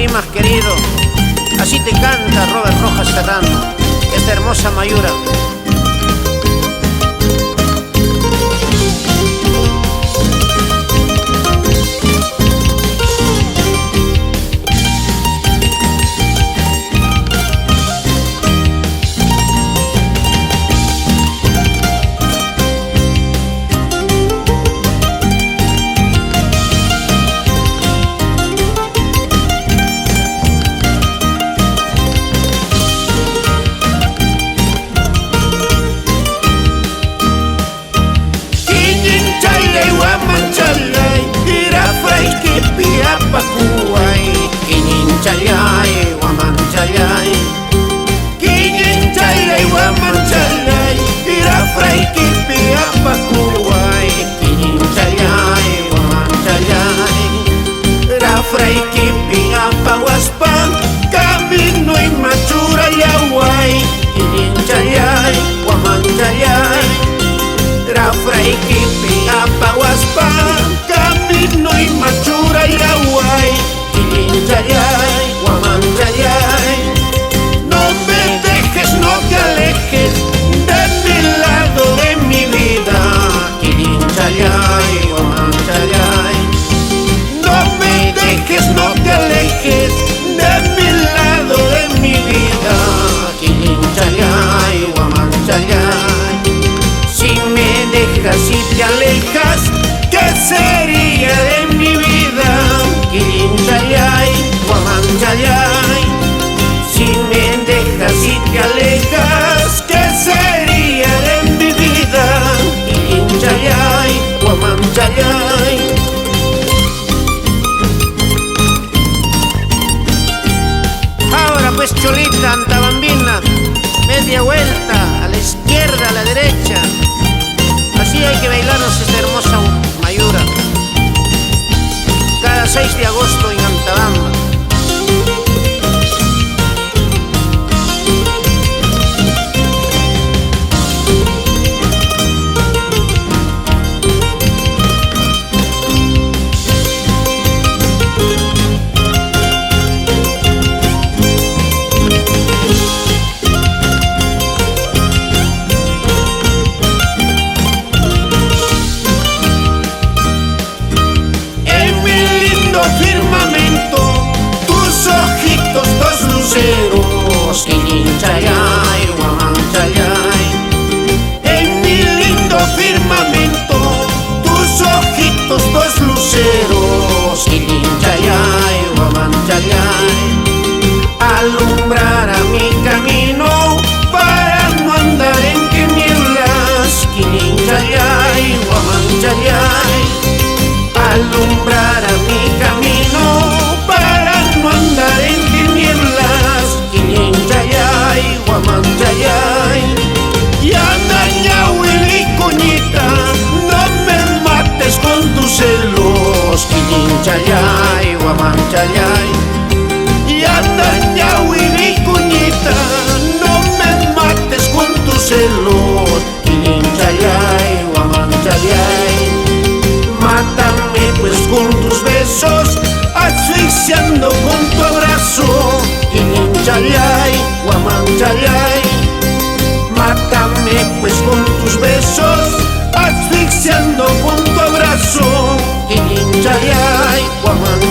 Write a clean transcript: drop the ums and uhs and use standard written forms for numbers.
más querido. Así te canta Robert Rojas Serrano, esta hermosa Mayura. Chalay, guaman chalay, Kinin chalay, guaman chalay, Ira fray kipi apakuay, Kinin chalay, guaman chalay, Ira fray kipi apawaspan, Camino y machura yaway, Kinin chalay, guaman chalay, Ira fray kipi apawaspan, Camino y machura yaway, Kinin chalay, guaman chalay. No me dejes, no te alejes de mi lado, de mi vida, Kinin chalay, guaman chalay. No me dejes, no te alejes de mi lado, de mi vida, Kinin chalay, guaman chalay. Si me dejas y te alejas, ¿qué sería de mi vida? Kinin chalay, guaman chalay. Si me dejas y te alejas, ¿qué sería de mi vida? Kinin chalay, guaman chalay. Ahora pues Cholita, Antabambina, media vuelta, a la izquierda, a la derecha. Así hay que bailarnos esta hermosa Mayura, cada 6 de agosto en Antabamba. Firmamento, tus ojitos dos luceros, Kinin chalay, guaman chalay. En mi lindo firmamento, tus ojitos dos luceros, Kinin chalay, guaman chalay. Alumbrar a mi camino para no andar en tinieblas, Kinin chalay, guaman chalay. Alumbrar a mi camino para no andar en tinieblas, Kinin chalay, guaman chalay. Y anda Willy Cuñita, no me mates con tus celos, Kinin chalay, guaman chalay. Y anda Willy Cuñita, no me mates con tus celos, Kinin chalay, guaman chalay. Mátame pues con tus besos, asfixiando con tu abrazo, Kinin chalay, guaman chalay. Mátame pues con tus besos, asfixiando con tu abrazo, Kinin chalay, guaman